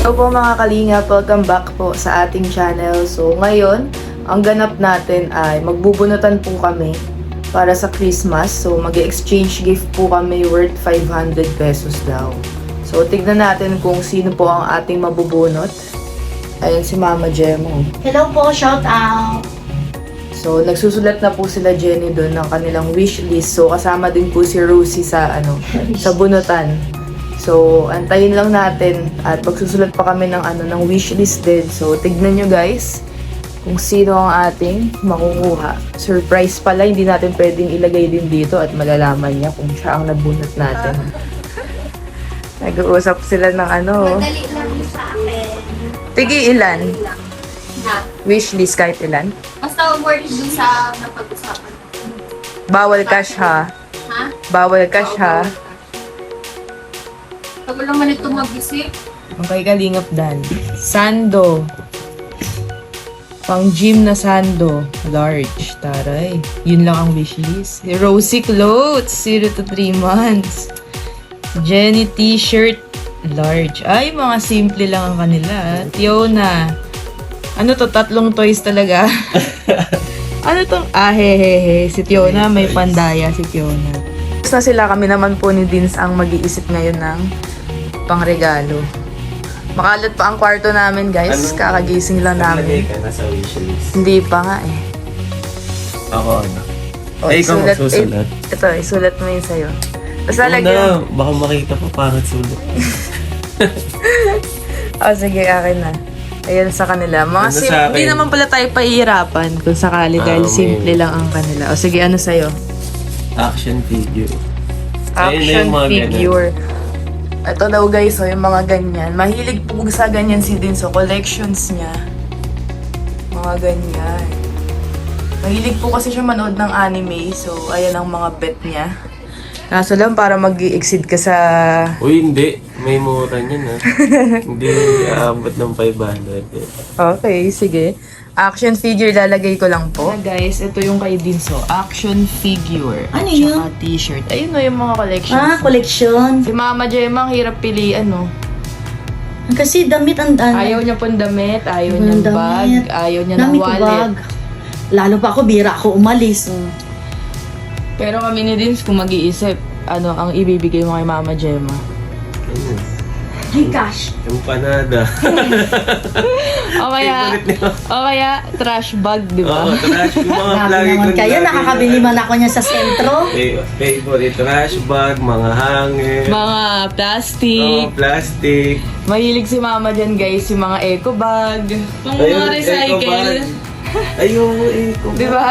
So po mga kalingap, welcome back po sa ating channel. So ngayon, ang ganap natin ay magbubunutan po kami para sa Christmas. So mag-exchange gift po kami worth 500 pesos daw. So tignan natin kung sino po ang ating mabubunot. Ayun si Mama Jemo. Hello po, shout out! So nagsusulat na po sila Jenny doon ng kanilang wish list. So kasama din po si Rosie sa sa bunutan. So, antayin lang natin at magsusulat pa kami ng wishlist din. So, tignan nyo guys kung sino ang ating makukuha. Surprise pala, hindi natin pwedeng ilagay din dito at malalaman niya kung siya ang nabunot natin. Nag-uusap sila ng Madali lang sa akin. Tigi ilan? Ha? Wishlist kahit ilan? Basta worth dun sa napag-usapan. Bawal cash ha. Ha? Bawal cash ha. Tagal naman ito mag-isip. Okay, kalingap dan. Sando. Pang gym na sando. Large. Taray. Yun lang ang wishlist. Rosie clothes. 0 to 3 months. Jenny t-shirt. Large. Ay, mga simple lang ang kanila. Tiona. Ano to? Tatlong toys talaga. Ano tong? Hehehe. Si Tiona. May pandaya si Tiona. Tapos na sila. Kami naman po ni Dins ang mag-iisip ngayon ng pangregalo. Makalat pa ang kwarto namin, guys. Kakagising lang namin. Naglagay ka na sa wishlist. Hindi pa nga eh. Ako ano? O, Ay, ikaw isulat- magsusulat. Ito, isulat mo yun sa'yo. Tapos Oo lalagyan. na, baka makita pa parang sulat. Sige, akin na. Ayan sa kanila. Mga Ano sa akin? hindi naman pala tayo pahihirapan kung sakali dahil may- simple lang ang kanila. Sige, ano sa'yo? Action figure. Ayun na Action yung mga figure. Ito daw guys, yung mga ganyan. Mahilig po sa ganyan si Din. So, collections niya. Mga ganyan. Mahilig po kasi siya manood ng anime. So, ayan ang mga bet niya. Kaso lang, para mag-exceed ka sa... Uy, hindi. May mura niyan ha. Hindi aabot ng 500 eh. Okay, sige. Action figure, lalagay ko lang po. Guys, ito yung kay Dinso. Action figure. Ano Tsaka t-shirt. Ayun no, yung mga collections. Collection. Si Mama Gemma, ang hirap pilian, no? Kasi damit ang Ayaw niya pong damit, ayaw niya ng bag, ayaw niya ng Dami ko wallet. bag. Lalo pa ako, bira ako umalis. Pero kami ni Dins, kung mag-iisip, ano ang ibibigay mo kay Mama Gemma? Ayun. Ay, cash. Empanada. O kaya, Favorite niyo. o kaya trash bag, di ba? Oo, trash. Yung mga Grabe lagi naman ko kayo, nilagay nakakabili na- man ako niya sa sentro. Favorite trash bag, mga hangin. Mga plastic. Plastic. Mahilig si Mama dyan, guys, yung mga eco bag. Yung Ayun, mga recycle. eco bag. Ayun, eco Di bag. ba?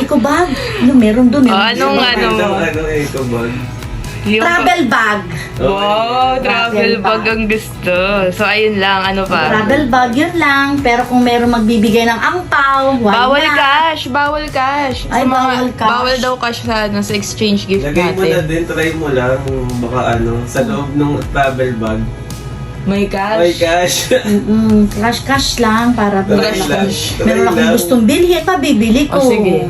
Eco bag. Ano, meron doon. Oh, anong ano? Eco bag. Yung Travel bag. Wow, travel Travel bag bag. ang gusto. So, ayun lang. Ano pa? Travel bag, yun lang. Pero kung meron magbibigay ng angpaw, why Bawal not? cash! Bawal cash! Ay, bawal cash. Bawal daw cash sa exchange gift Lagay mo na natin. din, try mo lang. Baka sa loob ng travel bag. May cash. May cash. Cash lang para Cash lang. meron akong gustong bilhin, pabibili ko. O sige.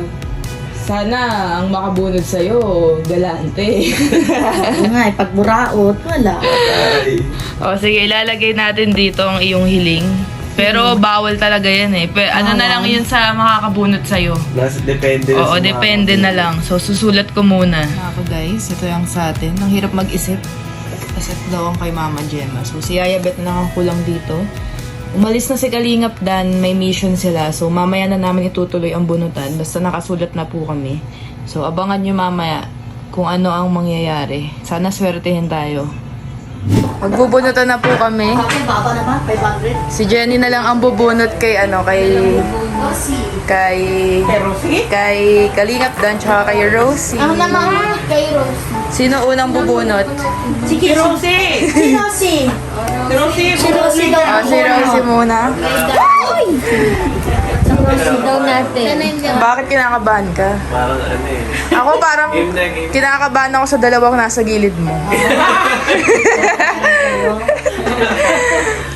Sana ang makabunod sa'yo, galante. Oo nga, pag buraot, wala. Ay. O sige, ilalagay natin dito ang iyong hiling. Pero bawal talaga yan eh. Ano na lang yun sa makakabunot sa'yo. Depende na Oo, sa mga depende na kapatid. lang. So, susulat ko muna. Ako guys, ito yung sa atin. Ang hirap mag-isip. Kasi ito daw ang kay Mama Gemma. So, si Yaya Bet na kulang dito. Umalis na si Kalingap Dan, may mission sila. So, mamaya na namin itutuloy ang bunutan. Basta nakasulat na po kami. So, abangan nyo mamaya kung ano ang mangyayari. Sana swertehin tayo. Magbubunutan na po kami. Okay, baba naman, 500. Si Jenny na lang ang bubunot kay kay Kalingap Dan tsaka kay Rosie. Ang naman, kay Rose. Sino unang bubunot? Si Rosie! Si Rosie! Si Rosie daw. Si Rosie muna. Si Rosie daw natin. Bakit kinakabahan ka? Parang ano eh. Ako parang Game na game. kinakabahan ako sa dalawang nasa gilid mo.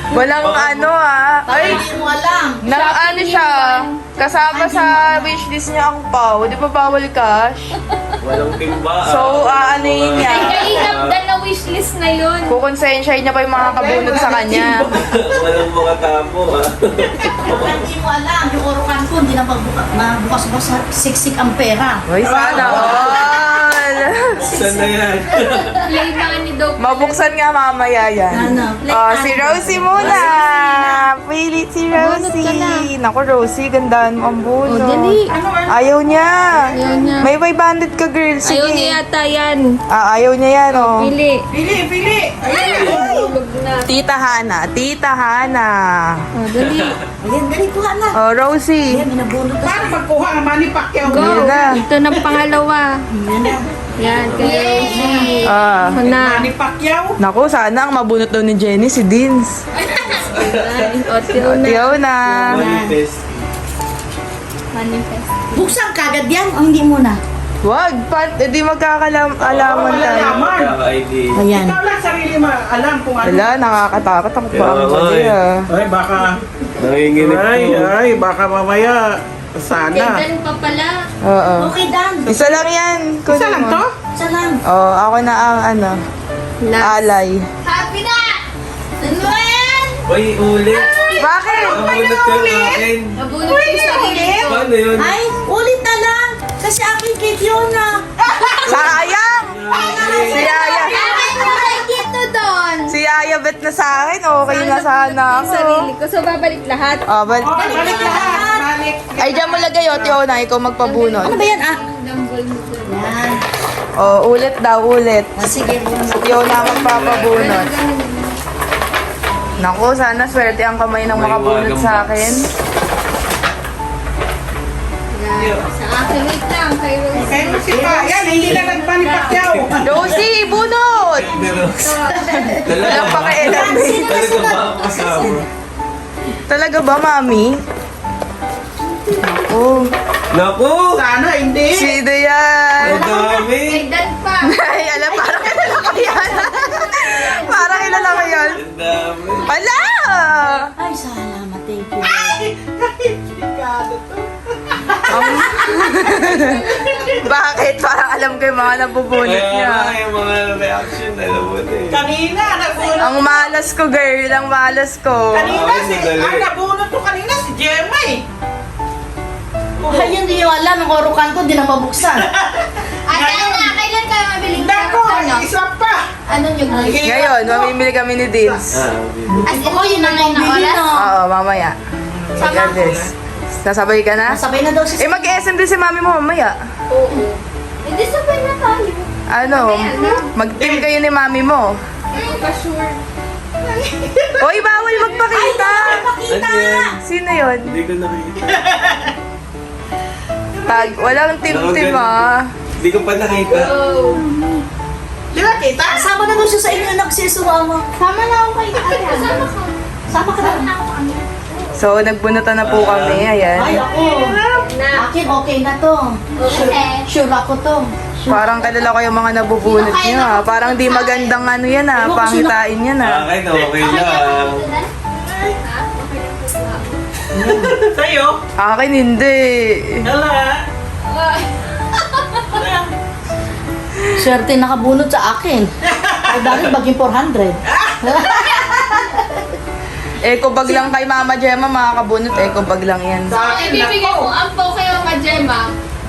Walang ano Ay, Hindi mo alam. ano siya. Kasama sa wishlist niya ang pau. Di ba bawal cash? Walang timba. So, aanoyin niya. Kainap dan na wishlist na yun. Kukonsensyahin niya pa yung mga kabunod sa kanya. Walang mga tapo Hindi mo alam. Yung orukan ko, hindi na magbukas-bukas siksik ang pera. Uy, sana all. Saan na yan? Play na ni Doc. Mabuksan nga mamaya yan. Ano? Si Rosie muna. Pilit si Rosie. Naku, Rosie, gandaan mo ang bunot. dali. Ayaw niya. Ayaw niya. May 500 ka, girl. Sige. Ayaw niya yata yan. Ayaw niya yan, oh. Pili. Pili! Tulog na. Tita Hana. Tita Hana. Dali. Ayan, dali, kuha na. Oh, Rosie. Ayan, minabunot na. Paano magkuha ang Manny Pacquiao? Go. Yan na. Ito na pangalawa. Ayan na. Yan. Kaya Ah. na. Manny Pacquiao? Naku, sana ang mabunot daw ni Jenny si Dins. Otiyo na. Tiyaw na. Manifest. Manifest. Buksan kagad yan. O hindi muna. Wag, di magkakaalaman tayo. Malaman. Kaka-ID. Ayan. Ikaw lang sarili mo alam kung ano. Wala, nakakatakot ako pa Kaya ang nga mali eh. Ay, baka... Nanginginig po. baka mamaya sana. Kailan pa pala? Oo. Okay, Dan. Isa lang yan. Isa lang to? Isa lang. Oo, ako na ang alay. Happy na! Ano yan? Uy, ulit. Bakit? Nabunot ka sa akin. Nabunod ko yung sarili ko. Paano yun? Ay, ulit na lang. Kasi akin kay Fiona. Sayang! Si Yaya. Bakit mo kay dito doon? Si Yaya bet na sa akin. Okay na sana Yung sarili ako. ko. So, babalik lahat. Oh, Oh, balik lahat. Balik. Ay, dyan mo lagay, Tiyo na. Ikaw Ano magpabunot. ba yan, ah? Dambol mo doon. Yan. Oh, ulit daw, ulit. Sige, bunot. Tiyo na magpapabunot. Naku, sana swerte ang kamay ng makabunot sa akin. Yan. Sa akin, wait lang. Kay Rose. Kaya mo si Pa. Yan, hindi na nag-Manny Pacquiao. Rosie, bunot! Walang pakialam eh. Talaga ba ako kasama? Talaga ba, mami? Naku. Naku! Sana hindi. Sino yan? Ang dami! Kay Dan pa. Ay, alam, parang kilala ko yan. Parang kilala ko yan. Ang dami. Wala! Ay, salamat. Thank you. Delikado to. Bakit? Parang alam ko yung mga nabubunot Kaya niya. nga, yung mga reaction, alam mo na eh. Kanina, nabunot. Ang malas ko, girl. Ang malas ko. Kanina, Ay, madali. ang nabunot ko kanina si Gemma eh. Ay, hindi nyo alam. Ang orukan ko, hindi na mabuksan. Ate, Ana, kailan kayo mabiling Nako, isa pa. Ano yung Ngayon, mamimili kami ni Dins. As in, yun na ngayon na oras? Oo, mamaya. Mag-address. Sasabay ka na? Nasabay na daw si Mag-SM din si mami mo mamaya. Oo. Hindi sabay na tayo. Ano? Mag-team kayo ni mami mo. Pa-sure. Hoy, bawal magpakita! Pakita! Sino yun? Hindi ko nakikita. Walang team-team ah. Hindi ko pa nakita. Oh. Di ba kita? Sama na daw siya sa inyo nagsisumama. Sama na ako kay Ate. Sama ka. Sama ka na. ako kami. So, nagbunutan na po kami. Ay, Ayan. ako. Na. Akin, okay na to. Okay. Sure ako to. Parang kilala ko yung mga nabubunot niyo ah. Parang di magandang ano yan ah. Pangitain yan ah. Akin, okay lang. Sa'yo? Akin hindi. Hala. Swerte nakabunot sa akin. Ay, dahil baging 400. Eco bag lang kay Mama Gemma, makakabunot. Eco bag lang yan. Sa akin, Ibibigay nako. ko ang po kayo ka Gemma.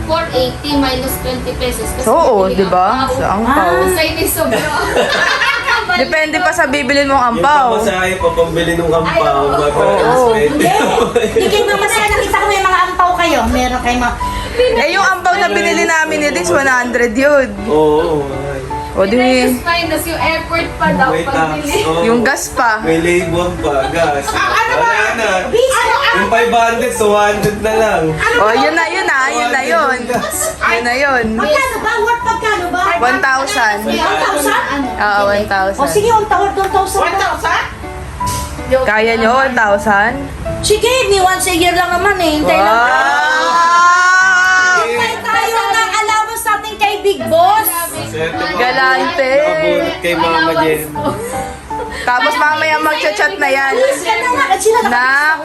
480 minus 20 pesos. Kasi Oo, bibili di ba? ang Sa pao. angpaw. Sa inis sobro. Depende pa sa bibilin mong Yung ampaw. pamasahe pa pambili ng kampaw. Oo. Hindi kayo mamasaya. Nakita ko may mga ampaw kayo. Meron kayo mga... Eh, yung ampaw na binili namin ni Dins, 100 yun. Oo. O di, Minus yung effort pa daw May tax. pagbili. oo. yung gas pa. May labor pa, gas. ano ba? Wala na. Ano? Yung 500, so 100 na lang. O, yun na, yun na, yun na yun. Yun na yun. Magkano ba? Worth magkano ba? 1,000. 1,000? Oo, O sige, 1,000. 1,000. 1,000? Kaya nyo, 1,000? Sige, ni once a year lang naman eh. Hintay lang. Wow! Hintay tayo ng allowance natin kay Big Boss. Swerte pa. Galante. Nakabunot kay Mama Jen. Tapos mamaya mag-chat na yan. Yan na nga, at sila Nak,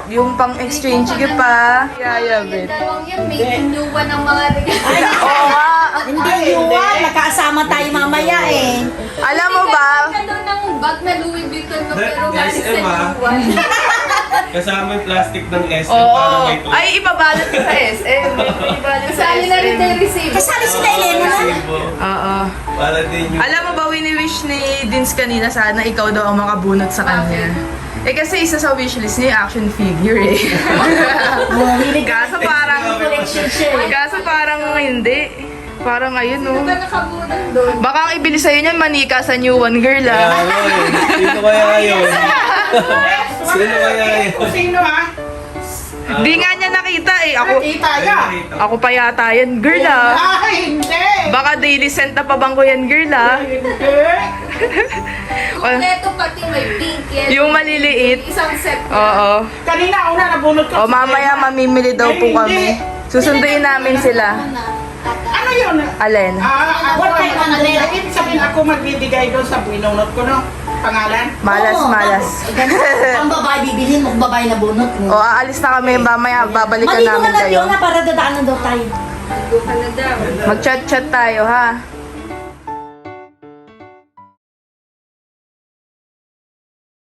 yung pang-exchange gift pa. Yayabit. Dalawang yan, may inuwan ng mga regalo. Oo nga. Hindi, yuwa. Magkasama tayo mamaya eh. Alam mo ba? Ka daw ng bag na Louis Vuitton mo, pero galing sa SM, ah. inuwan. Kasama yung plastic ng SM para Oo. may tulad. Ay, ibabalot ko sa SM. Ibabalot sa Kasali na rin tayo SM. receive. Kasali sila Elena na. Oo. Para din yung... Alam mo ba, wini-wish ni Dins kanina sana ikaw daw ang makabunot sa kanya. Eh kasi isa sa wishlist niya yung action figure eh. Kaso parang... Collection siya eh. Kaso parang hindi. Parang ayun Ano oh. ba nakabunan doon? Baka ang ibili sa'yo niyan, manika sa new one girl ah. Sino kaya yun? Sino kaya yun? Sino ha? Di nga niya nakita eh. Nakita ya. Ako pa yata yan girl ah. Hindi. Baka daily scent na pa bang ko yan girl ah. Kompleto pati may pink yan. Yung maliliit. Isang set na. Oo. Kanina una nabunot ko. O mamaya mamimili daw po kami. Susunduin namin sila. Ano yun? Alin? Ako ibig sabihin ako magbibigay doon sa binunot ko, no? Pangalan? Malas, Oo, malas. Ang babae bibilhin mo, babae na bunot mo. O aalis na kami mamaya. Babalikan Maligo namin na lang kayo. yun na para dadaanan daw tayo. Nandun ka na daw. Mag-chat-chat tayo ha.